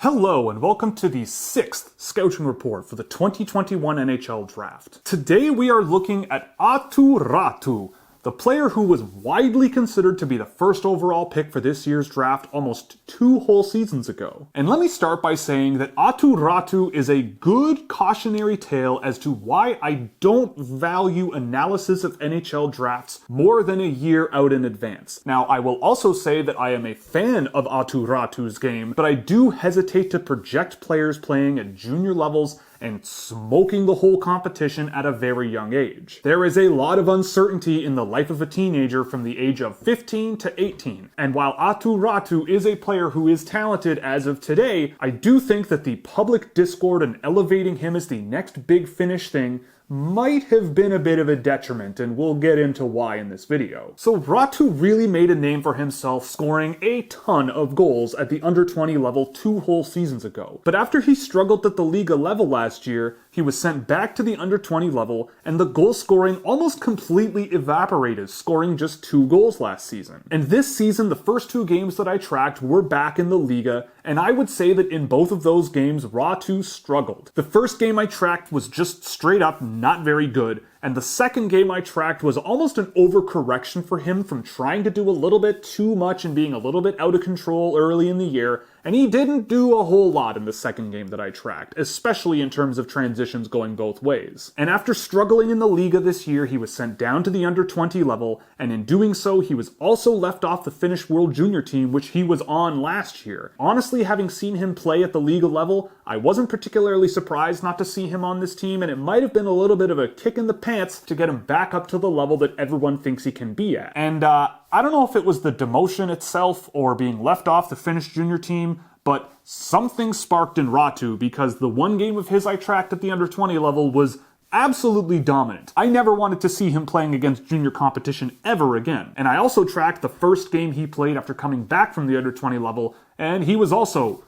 Hello and welcome to the 6th Scouching Report for the 2021 NHL Draft. Today we are looking at Aatu Räty, the player who was widely considered to be the first overall pick for this year's draft almost 2 whole seasons ago. And let me start by saying that Aatu Räty is a good cautionary tale as to why I don't value analysis of NHL drafts more than a year out in advance. Now, I will also say that I am a fan of Aatu Räty's game, but I do hesitate to project players playing at junior levels and smoking the whole competition at a very young age. There is a lot of uncertainty in the life of a teenager from the age of 15 to 18, and while Aatu Räty is a player who is talented as of today, I do think that the public discord and elevating him as the next big Finnish thing might have been a bit of a detriment, and we'll get into why in this video. So Räty really made a name for himself scoring a ton of goals at the under 20 level 2 whole seasons ago. But after he struggled at the Liiga level last year, he was sent back to the under 20 level, and the goal scoring almost completely evaporated, scoring just 2 goals last season. And this season, the first 2 games that I tracked were back in the Liiga, and I would say that in both of those games, Räty struggled. The first game I tracked was just straight up not very good, and the second game I tracked was almost an overcorrection for him from trying to do a little bit too much and being a little bit out of control early in the year, and he didn't do a whole lot in the second game that I tracked, especially in terms of transitions going both ways. And after struggling in the Liiga this year, he was sent down to the under 20 level, and in doing so, he was also left off the Finnish World Junior team, which he was on last year. Honestly, having seen him play at the Liiga level, I wasn't particularly surprised not to see him on this team, and it might have been a little bit of a kick in the pants to get him back up to the level that everyone thinks he can be at. And I don't know if it was the demotion itself or being left off the Finnish junior team, but something sparked in Räty because the one game of his I tracked at the under 20 level was absolutely dominant. I never wanted to see him playing against junior competition ever again. And I also tracked the first game he played after coming back from the under 20 level, and he was also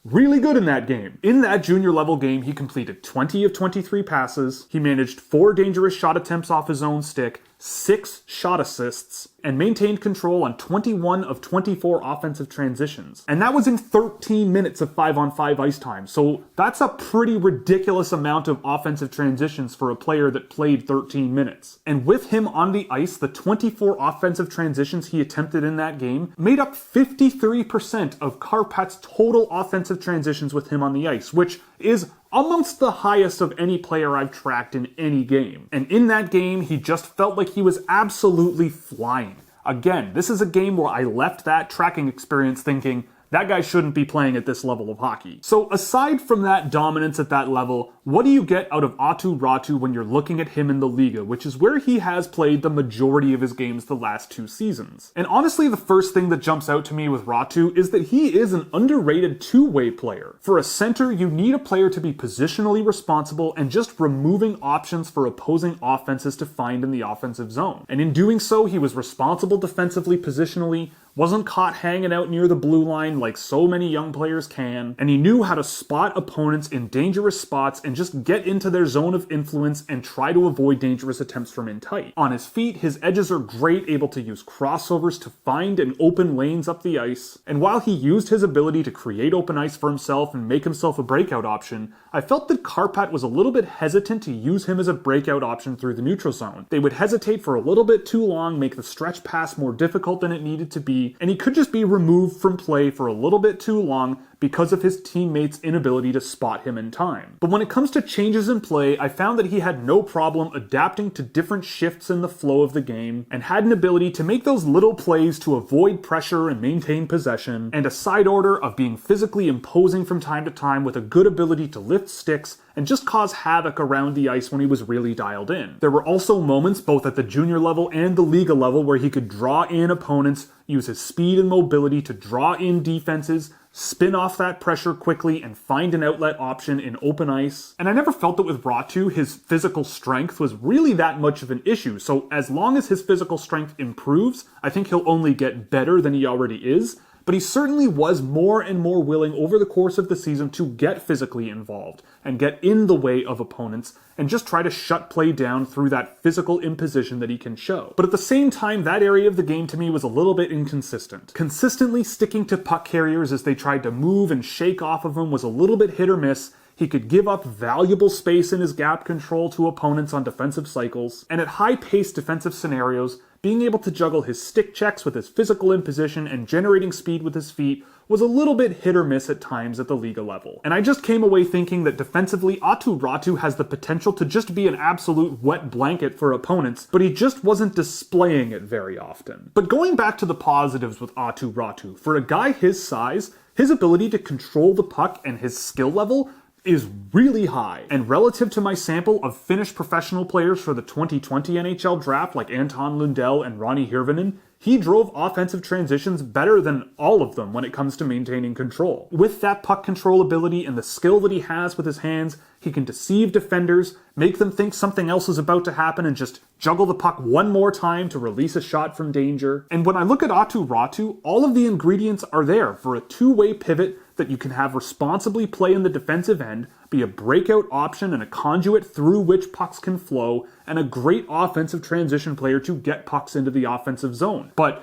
really good in that game. In that junior level game, he completed 20 of 23 passes, he managed 4 dangerous shot attempts off his own stick, 6 shot assists, and maintained control on 21 of 24 offensive transitions. And that was in 13 minutes of 5-on-5 ice time, so that's a pretty ridiculous amount of offensive transitions for a player that played 13 minutes. And with him on the ice, the 24 offensive transitions he attempted in that game made up 53% of Kärpat's total offensive transitions with him on the ice, which is amongst the highest of any player I've tracked in any game. And in that game, he just felt like he was absolutely flying. Again, this is a game where I left that tracking experience thinking, that guy shouldn't be playing at this level of hockey. So aside from that dominance at that level, what do you get out of Aatu Räty when you're looking at him in the Liiga, which is where he has played the majority of his games the last 2 seasons? And honestly, the first thing that jumps out to me with Räty is that he is an underrated two-way player. For a center, you need a player to be positionally responsible and just removing options for opposing offenses to find in the offensive zone. And in doing so, he was responsible defensively, positionally, wasn't caught hanging out near the blue line like so many young players can, and he knew how to spot opponents in dangerous spots and just get into their zone of influence and try to avoid dangerous attempts from in tight. On his feet, his edges are great, able to use crossovers to find and open lanes up the ice, and while he used his ability to create open ice for himself and make himself a breakout option, I felt that Kärpät was a little bit hesitant to use him as a breakout option through the neutral zone. They would hesitate for a little bit too long, make the stretch pass more difficult than it needed to be, and he could just be removed from play for a little bit too long because of his teammates' inability to spot him in time. But when it comes to changes in play, I found that he had no problem adapting to different shifts in the flow of the game and had an ability to make those little plays to avoid pressure and maintain possession, and a side order of being physically imposing from time to time with a good ability to lift sticks and just cause havoc around the ice when he was really dialed in. There were also moments both at the junior level and the Liiga level where he could draw in opponents, use his speed and mobility to draw in defenses, spin off that pressure quickly, and find an outlet option in open ice. And I never felt that with Räty, his physical strength was really that much of an issue, so as long as his physical strength improves, I think he'll only get better than he already is. but he certainly was more and more willing over the course of the season to get physically involved and get in the way of opponents and just try to shut play down through that physical imposition that he can show. But at the same time, that area of the game to me was a little bit inconsistent. Consistently sticking to puck carriers as they tried to move and shake off of him was a little bit hit or miss. He could give up valuable space in his gap control to opponents on defensive cycles, and at high-paced defensive scenarios, being able to juggle his stick checks with his physical imposition and generating speed with his feet was a little bit hit or miss at times at the Liiga level. And I just came away thinking that defensively, Aatu Räty has the potential to just be an absolute wet blanket for opponents, but he just wasn't displaying it very often. But going back to the positives with Aatu Räty, for a guy his size, his ability to control the puck and his skill level is really high. And relative to my sample of Finnish professional players for the 2020 NHL Draft like Anton Lundell and Ronnie Hirvonen, he drove offensive transitions better than all of them when it comes to maintaining control. With that puck control ability and the skill that he has with his hands, he can deceive defenders, make them think something else is about to happen and just juggle the puck one more time to release a shot from danger. And when I look at Aatu Räty, all of the ingredients are there for a two-way pivot that you can have responsibly play in the defensive end, be a breakout option and a conduit through which pucks can flow, and a great offensive transition player to get pucks into the offensive zone. But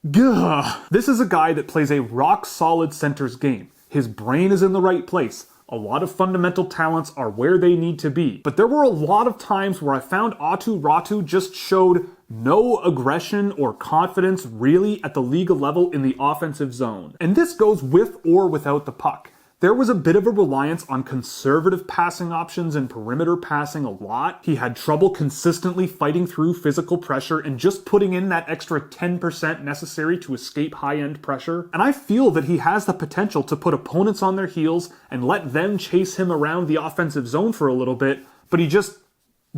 this is a guy that plays a rock-solid center's game. His brain is in the right place. A lot of fundamental talents are where they need to be. But there were a lot of times where I found Aatu Räty just showed no aggression or confidence really at the Liiga level in the offensive zone. And this goes with or without the puck. There was a bit of a reliance on conservative passing options and perimeter passing a lot. He had trouble consistently fighting through physical pressure and just putting in that extra 10% necessary to escape high-end pressure. And I feel that he has the potential to put opponents on their heels and let them chase him around the offensive zone for a little bit, but he just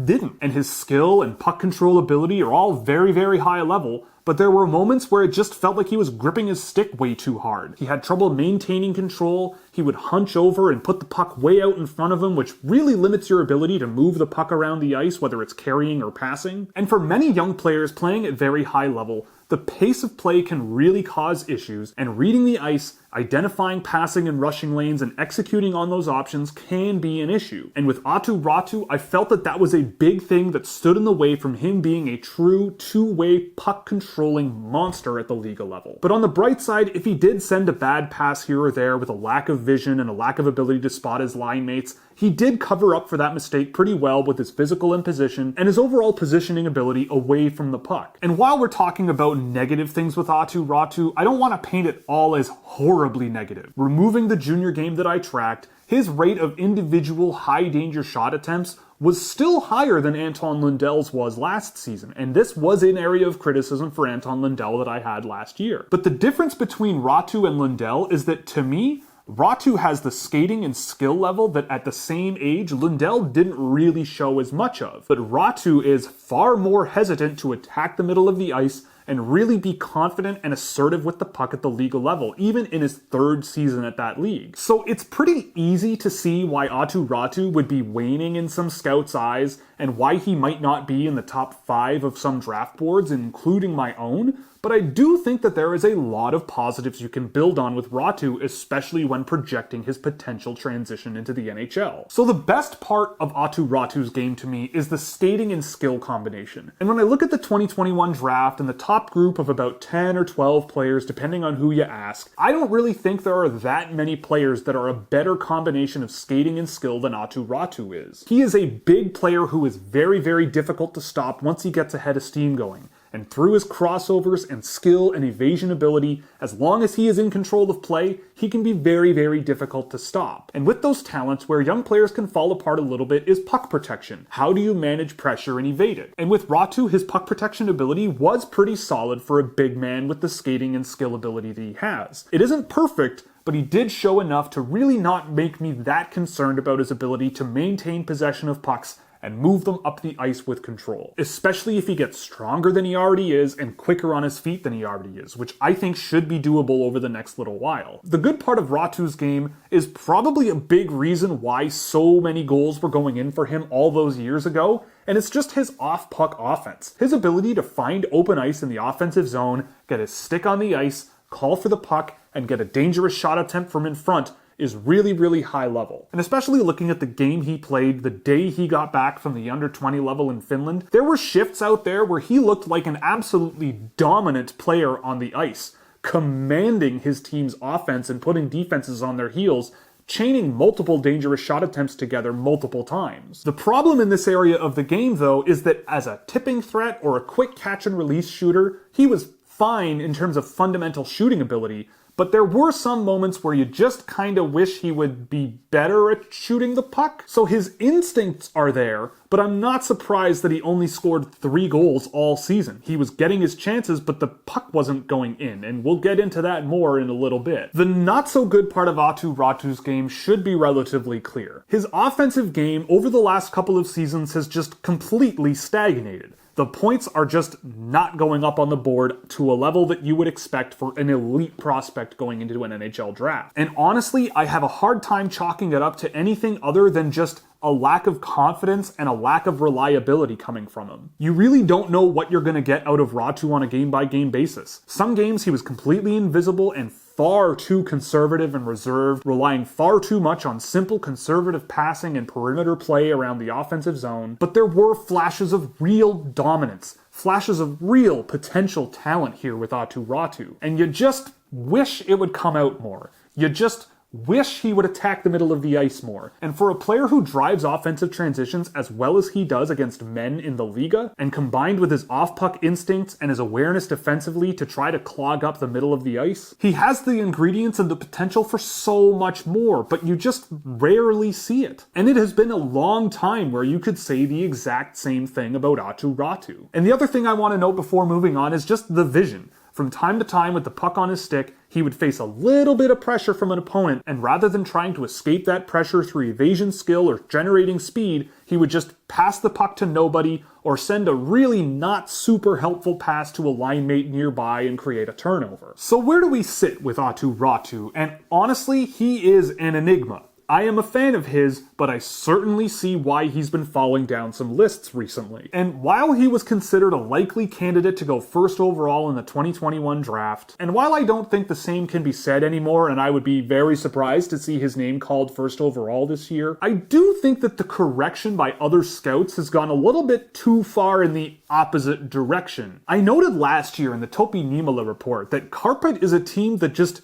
didn't. And his skill and puck control ability are all very, very high level, but there were moments where it just felt like he was gripping his stick way too hard. He had trouble maintaining control, he would hunch over and put the puck way out in front of him, which really limits your ability to move the puck around the ice, whether it's carrying or passing. And for many young players playing at very high level, the pace of play can really cause issues, and reading the ice, identifying passing and rushing lanes, and executing on those options can be an issue. And with Aatu Räty, I felt that that was a big thing that stood in the way from him being a true two-way puck-controlling monster at the Liiga level. But on the bright side, if he did send a bad pass here or there with a lack of vision and a lack of ability to spot his line mates, he did cover up for that mistake pretty well with his physical imposition and his overall positioning ability away from the puck. And while we're talking about negative things with Aatu Räty, I don't want to paint it all as horribly negative. Removing the junior game that I tracked, his rate of individual high-danger shot attempts was still higher than Anton Lundell's was last season, and this was an area of criticism for Anton Lundell that I had last year. But the difference between Räty and Lundell is that, to me, Räty has the skating and skill level that at the same age Lundell didn't really show as much of. But Räty is far more hesitant to attack the middle of the ice and really be confident and assertive with the puck at the Liiga level, even in his third season at that league. So it's pretty easy to see why Aatu Räty would be waning in some scouts' eyes and why he might not be in the top 5 of some draft boards, including my own. But I do think that there is a lot of positives you can build on with Räty, especially when projecting his potential transition into the NHL. So the best part of Aatu Räty's game to me is the skating and skill combination. And when I look at the 2021 draft and the top group of about 10 or 12 players, depending on who you ask, I don't really think there are that many players that are a better combination of skating and skill than Aatu Räty is. He is a big player who is very, very difficult to stop once he gets a head of steam going. And through his crossovers and skill and evasion ability, as long as he is in control of play, he can be very, very difficult to stop. And with those talents, where young players can fall apart a little bit is puck protection. How do you manage pressure and evade it? And with Räty, his puck protection ability was pretty solid for a big man with the skating and skill ability that he has. It isn't perfect, but he did show enough to really not make me that concerned about his ability to maintain possession of pucks and move them up the ice with control, especially if he gets stronger than he already is and quicker on his feet than he already is, which I think should be doable over the next little while. The good part of Räty's game is probably a big reason why so many goals were going in for him all those years ago, and it's just his off-puck offense. His ability to find open ice in the offensive zone, get his stick on the ice, call for the puck, and get a dangerous shot attempt from in front is really, really high level. And especially looking at the game he played the day he got back from the under 20 level in Finland, there were shifts out there where he looked like an absolutely dominant player on the ice, commanding his team's offense and putting defenses on their heels, chaining multiple dangerous shot attempts together multiple times. The problem in this area of the game, though, is that as a tipping threat or a quick catch and release shooter, he was fine in terms of fundamental shooting ability, but there were some moments where you just kind of wish he would be better at shooting the puck. So his instincts are there, but I'm not surprised that he only scored 3 goals all season. He was getting his chances, but the puck wasn't going in, and we'll get into that more in a little bit. The not so good part of Aatu Räty's game should be relatively clear. His offensive game over the last couple of seasons has just completely stagnated. The points are just not going up on the board to a level that you would expect for an elite prospect going into an NHL draft. And honestly, I have a hard time chalking it up to anything other than just a lack of confidence and a lack of reliability coming from him. You really don't know what you're going to get out of Räty on a game-by-game basis. Some games he was completely invisible and far too conservative and reserved, relying far too much on simple conservative passing and perimeter play around the offensive zone, but there were flashes of real dominance, flashes of real potential talent here with Aatu Räty, and you just wish it would come out more. You just wish he would attack the middle of the ice more. And for a player who drives offensive transitions as well as he does against men in the Liiga, and combined with his off-puck instincts and his awareness defensively to try to clog up the middle of the ice, he has the ingredients and the potential for so much more, but you just rarely see it. And it has been a long time where you could say the exact same thing about Aatu Räty. And the other thing I want to note before moving on is just the vision. From time to time with the puck on his stick, he would face a little bit of pressure from an opponent, and rather than trying to escape that pressure through evasion skill or generating speed, he would just pass the puck to nobody or send a really not super helpful pass to a line mate nearby and create a turnover. So where do we sit with Aatu Räty? And honestly, he is an enigma. I am a fan of his, but I certainly see why he's been falling down some lists recently. And while he was considered a likely candidate to go first overall in the 2021 draft, and while I don't think the same can be said anymore, and I would be very surprised to see his name called first overall this year, I do think that the correction by other scouts has gone a little bit too far in the opposite direction. I noted last year in the Topi Niemela report that Kärpät is a team that just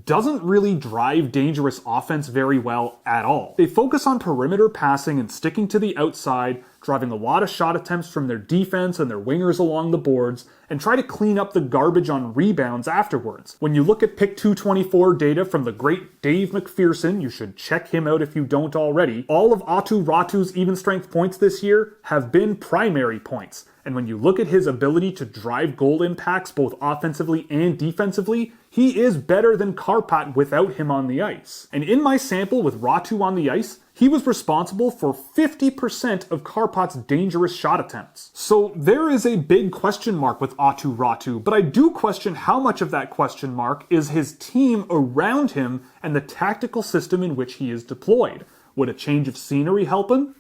doesn't really drive dangerous offense very well at all. They focus on perimeter passing and sticking to the outside, driving a lot of shot attempts from their defense and their wingers along the boards, and try to clean up the garbage on rebounds afterwards. When you look at Pick 224 data from the great Dave McPherson, you should check him out if you don't already, all of Aatu Räty's even strength points this year have been primary points. And when you look at his ability to drive goal impacts both offensively and defensively, he is better than Kärpät without him on the ice. And in my sample with Räty on the ice, he was responsible for 50% of Kärpät's dangerous shot attempts. So there is a big question mark with Aatu Räty, but I do question how much of that question mark is his team around him and the tactical system in which he is deployed. Would a change of scenery help him?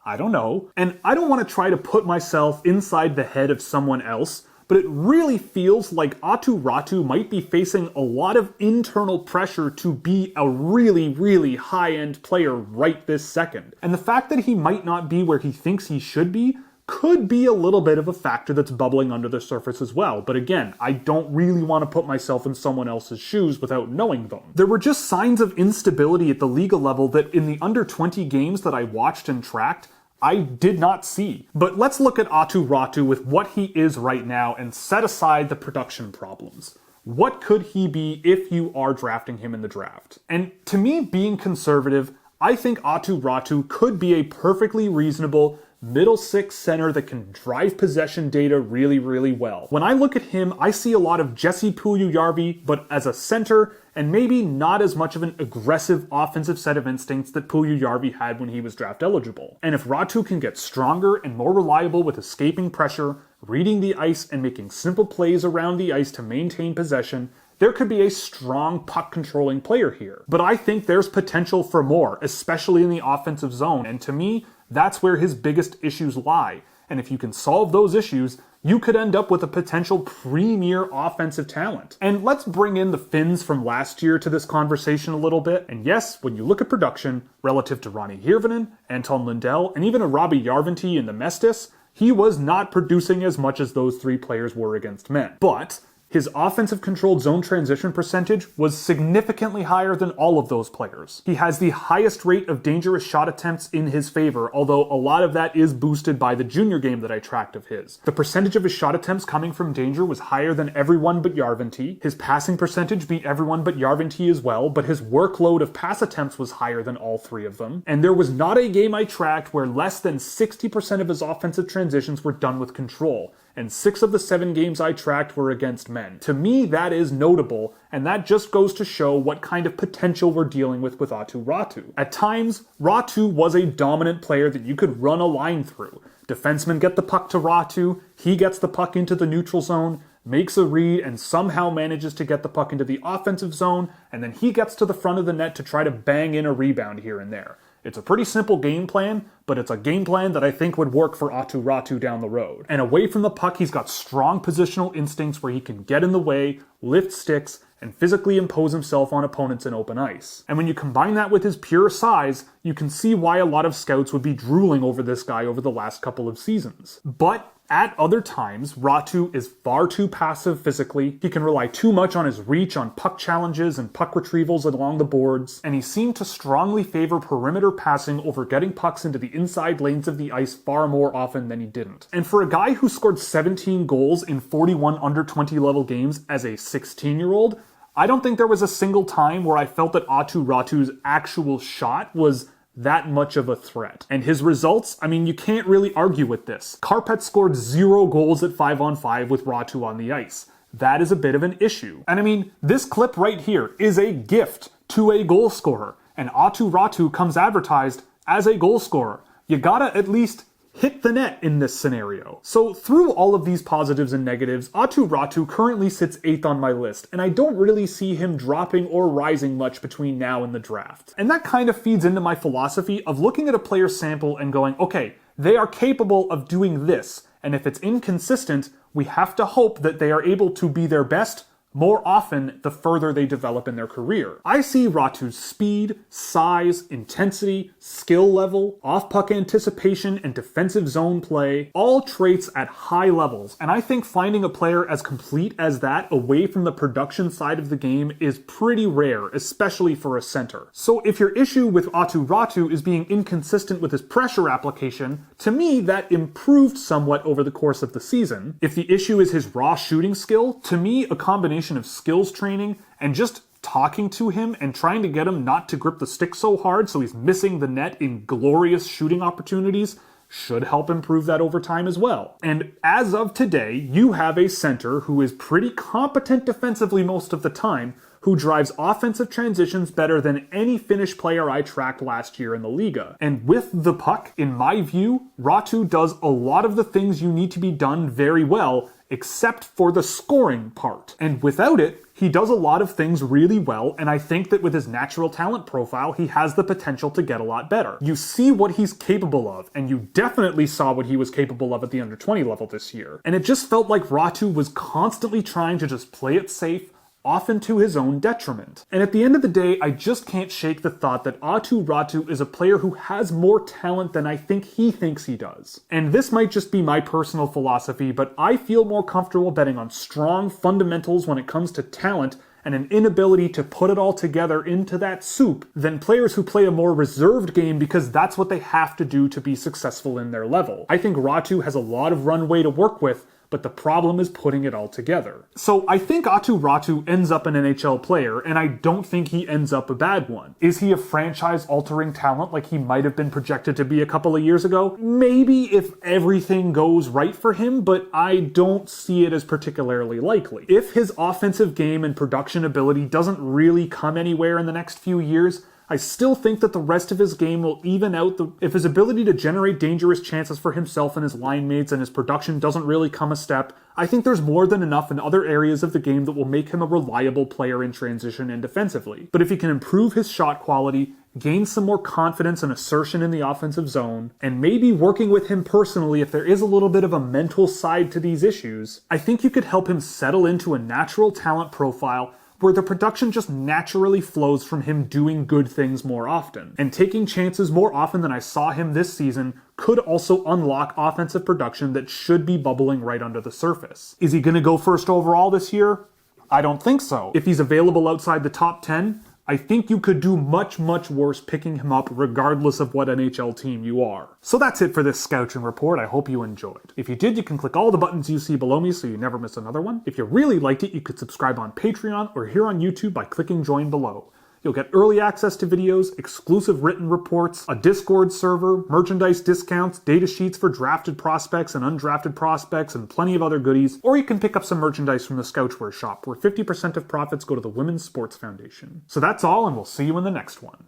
I don't know. And I don't want to try to put myself inside the head of someone else, but it really feels like Aatu Räty might be facing a lot of internal pressure to be a really, really high-end player right this second. And the fact that he might not be where he thinks he should be could be a little bit of a factor that's bubbling under the surface as well. But again, I don't really want to put myself in someone else's shoes without knowing them. There were just signs of instability at the Liiga level that in the under 20 games that I watched and tracked, I did not see. But let's look at Aatu Räty with what he is right now and set aside the production problems. What could he be if you are drafting him in the draft? And to me, being conservative, I think Aatu Räty could be a perfectly reasonable middle six center that can drive possession data really, really well. When I look at him, I see a lot of Jesse Puljujärvi, but as a center, and maybe not as much of an aggressive offensive set of instincts that Puljujärvi had when he was draft eligible. And if Räty can get stronger and more reliable with escaping pressure, reading the ice, and making simple plays around the ice to maintain possession, there could be a strong puck-controlling player here. But I think there's potential for more, especially in the offensive zone, and to me, that's where his biggest issues lie. And if you can solve those issues, you could end up with a potential premier offensive talent. And let's bring in the Finns from last year to this conversation a little bit. And yes, when you look at production relative to Ronnie Hirvonen, Anton Lundell, and even a Robbie Järventie in the Mestis, he was not producing as much as those three players were against men. But his offensive controlled zone transition percentage was significantly higher than all of those players. He has the highest rate of dangerous shot attempts in his favor, although a lot of that is boosted by the junior game that I tracked of his. The percentage of his shot attempts coming from danger was higher than everyone but Järventie. His passing percentage beat everyone but Järventie as well, but his workload of pass attempts was higher than all three of them. And there was not a game I tracked where less than 60% of his offensive transitions were done with control. And 6 of the 7 games I tracked were against men. To me, that is notable, and that just goes to show what kind of potential we're dealing with Aatu Räty. At times, Räty was a dominant player that you could run a line through. Defensemen get the puck to Räty, he gets the puck into the neutral zone, makes a read, and somehow manages to get the puck into the offensive zone, and then he gets to the front of the net to try to bang in a rebound here and there. It's a pretty simple game plan, but it's a game plan that I think would work for Aatu Räty down the road. And away from the puck, he's got strong positional instincts where he can get in the way, lift sticks, and physically impose himself on opponents in open ice. And when you combine that with his pure size, you can see why a lot of scouts would be drooling over this guy over the last couple of seasons. But at other times, Räty is far too passive physically. He can rely too much on his reach on puck challenges and puck retrievals along the boards, and he seemed to strongly favor perimeter passing over getting pucks into the inside lanes of the ice far more often than he didn't. And for a guy who scored 17 goals in 41 under 20 level games as a 16-year-old, I don't think there was a single time where I felt that Aatu Räty's actual shot was that much of a threat. And his results, I mean, you can't really argue with this. Kärpät scored 0 goals at 5-on-5 with Räty on the ice. That is a bit of an issue. And I mean, this clip right here is a gift to a goal scorer. And Aatu Räty comes advertised as a goal scorer. You gotta at least hit the net in this scenario. So through all of these positives and negatives, Aatu Räty currently sits 8th on my list, and I don't really see him dropping or rising much between now and the draft. And that kind of feeds into my philosophy of looking at a player sample and going, okay, they are capable of doing this, and if it's inconsistent, we have to hope that they are able to be their best more often the further they develop in their career. I see Räty's speed, size, intensity, skill level, off-puck anticipation, and defensive zone play, all traits at high levels, and I think finding a player as complete as that away from the production side of the game is pretty rare, especially for a center. So if your issue with Aatu Räty is being inconsistent with his pressure application, to me that improved somewhat over the course of the season. If the issue is his raw shooting skill, to me a combination of skills training and just talking to him and trying to get him not to grip the stick so hard so he's missing the net in glorious shooting opportunities should help improve that over time as well. And as of today, you have a center who is pretty competent defensively most of the time, who drives offensive transitions better than any Finnish player I tracked last year in the Liiga. And with the puck, in my view, Räty does a lot of the things you need to be done very well, except for the scoring part. And without it, he does a lot of things really well, and I think that with his natural talent profile, he has the potential to get a lot better. You see what he's capable of, and you definitely saw what he was capable of at the under 20 level this year. And it just felt like Räty was constantly trying to just play it safe, often to his own detriment. And at the end of the day, I just can't shake the thought that Aatu Räty is a player who has more talent than I think he thinks he does. And this might just be my personal philosophy, but I feel more comfortable betting on strong fundamentals when it comes to talent and an inability to put it all together into that soup than players who play a more reserved game because that's what they have to do to be successful in their level. I think Räty has a lot of runway to work with, but the problem is putting it all together. So I think Aatu Räty ends up an NHL player, and I don't think he ends up a bad one. Is he a franchise-altering talent like he might have been projected to be a couple of years ago? Maybe if everything goes right for him, but I don't see it as particularly likely. If his offensive game and production ability doesn't really come anywhere in the next few years, I still think that the rest of his game will even out if his ability to generate dangerous chances for himself and his line mates and his production doesn't really come a step. I think there's more than enough in other areas of the game that will make him a reliable player in transition and defensively. But if he can improve his shot quality, gain some more confidence and assertion in the offensive zone, and maybe working with him personally if there is a little bit of a mental side to these issues, I think you could help him settle into a natural talent profile where the production just naturally flows from him doing good things more often. And taking chances more often than I saw him this season could also unlock offensive production that should be bubbling right under the surface. Is he going to go first overall this year? I don't think so. If he's available outside the top 10, I think you could do much, much worse picking him up regardless of what NHL team you are. So that's it for this Scouching Report. I hope you enjoyed. If you did, you can click all the buttons you see below me so you never miss another one. If you really liked it, you could subscribe on Patreon or here on YouTube by clicking join below. You'll get early access to videos, exclusive written reports, a Discord server, merchandise discounts, data sheets for drafted prospects and undrafted prospects, and plenty of other goodies. Or you can pick up some merchandise from the Scouchwear shop, where 50% of profits go to the Women's Sports Foundation. So that's all, and we'll see you in the next one.